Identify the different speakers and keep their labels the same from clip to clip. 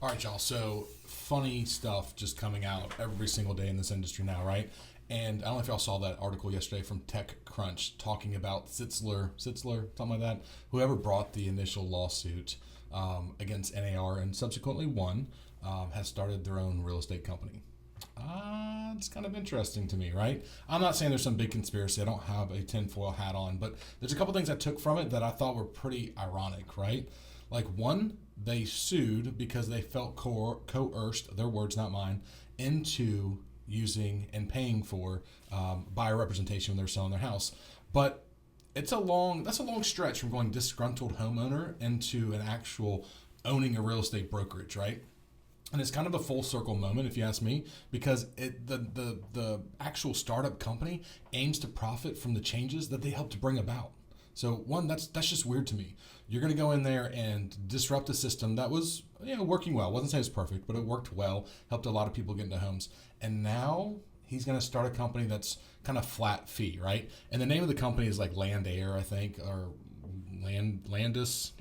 Speaker 1: All right, y'all. So funny stuff just coming out every single day in this industry now, right? And I don't know if y'all saw that article yesterday from TechCrunch talking about Sitzler, something like that. Whoever brought the initial lawsuit against NAR and subsequently won has started their own real estate company. It's kind of interesting to me, right? I'm not saying there's some big conspiracy. I don't have a tinfoil hat on, but there's a couple things I took from it that I thought were pretty ironic, right? Like one, they sued because they felt coerced, their words, not mine, into using and paying for buyer representation when they're selling their house. But that's a long stretch from going disgruntled homeowner into an actual owning a real estate brokerage, right? And it's kind of a full circle moment, if you ask me, because the actual startup company aims to profit from the changes that they help to bring about. So one, that's just weird to me. You're going to go in there and disrupt a system that was working well. Wasn't saying it's perfect, but it worked well. Helped a lot of people get into homes. And now he's going to start a company that's kind of flat fee, right? And the name of the company is like Landair, I think, or Landis.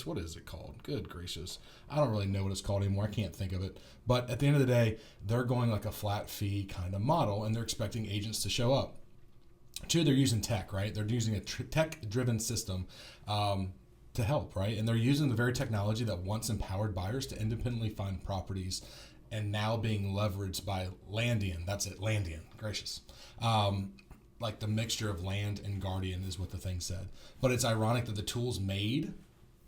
Speaker 1: What is it called? Good gracious. I don't really know what it's called anymore. I can't think of it. But at the end of the day, they're going like a flat fee kind of model, and they're expecting agents to show up. Two, they're using tech, right? They're using a tech-driven system to help, right? And they're using the very technology that once empowered buyers to independently find properties and now being leveraged by Landian. That's it, Landian. Gracious. Like the mixture of land and guardian is what the thing said. But it's ironic that the tools made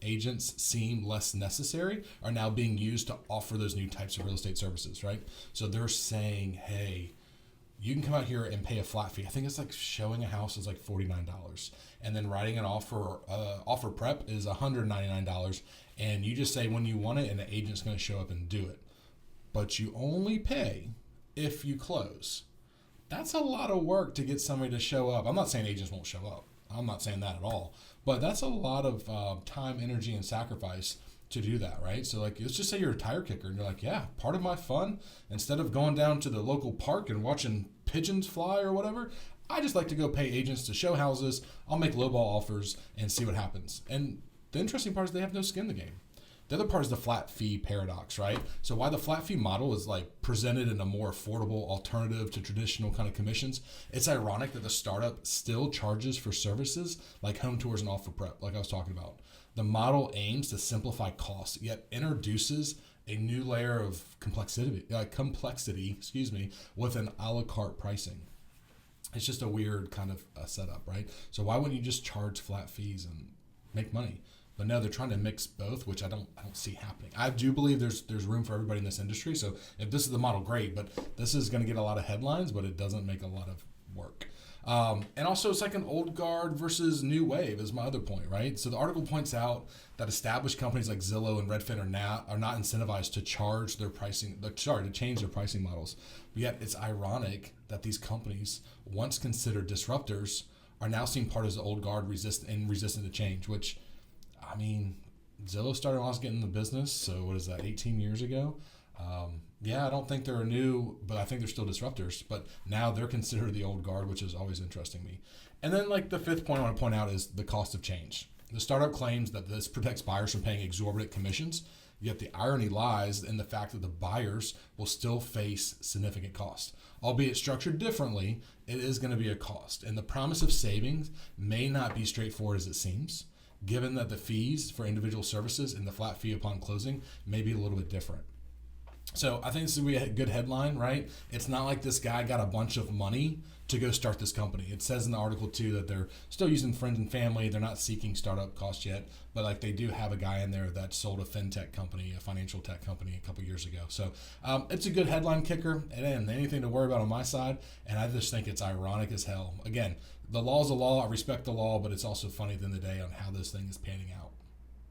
Speaker 1: agents seem less necessary are now being used to offer those new types of real estate services, right? So they're saying, hey, you can come out here and pay a flat fee. I think it's like showing a house is like $49. And then writing an offer prep is $199. And you just say when you want it and the agent's going to show up and do it. But you only pay if you close. That's a lot of work to get somebody to show up. I'm not saying agents won't show up. I'm not saying that at all. But that's a lot of time, energy, and sacrifice to do that, right? So like, let's just say you're a tire kicker and you're like, yeah, part of my fun, instead of going down to the local park and watching pigeons fly or whatever, I just like to go pay agents to show houses. I'll make lowball offers and see what happens. And the interesting part is they have no skin in the game. The other part is the flat fee paradox, right? So why the flat fee model is like presented in a more affordable alternative to traditional kind of commissions, it's ironic that the startup still charges for services like home tours and offer prep, like I was talking about. The model aims to simplify costs, yet introduces a new layer of complexity, with an a la carte pricing. It's just a weird kind of setup, right? So why wouldn't you just charge flat fees and make money? But no, they're trying to mix both, which I don't see happening. I do believe there's room for everybody in this industry. So if this is the model, great. But this is going to get a lot of headlines, but it doesn't make a lot of work. And also, it's like an old guard versus new wave is my other point, right? So the article points out that established companies like Zillow and Redfin are not incentivized to change their pricing models. But yet, it's ironic that these companies, once considered disruptors, are now seen part as the old guard resistant to change, which, I mean, Zillow started when I was getting in the business, so what is that, 18 years ago? I don't think they're new, but I think they're still disruptors. But now they're considered the old guard, which is always interesting me. And then like the fifth point I want to point out is the cost of change. The startup claims that this protects buyers from paying exorbitant commissions, yet the irony lies in the fact that the buyers will still face significant cost. Albeit structured differently, it is going to be a cost. And the promise of savings may not be straightforward as it seems, given that the fees for individual services and the flat fee upon closing may be a little bit different. So I think this would be a good headline, right? It's not like this guy got a bunch of money to go start this company. It says in the article too that they're still using friends and family. They're not seeking startup costs yet, but like they do have a guy in there that sold a fintech company, a financial tech company a couple years ago. So it's a good headline kicker. And anything to worry about on my side. And I just think it's ironic as hell. Again, the law is the law. I respect the law, but it's also funny at the end of the day on how this thing is panning out.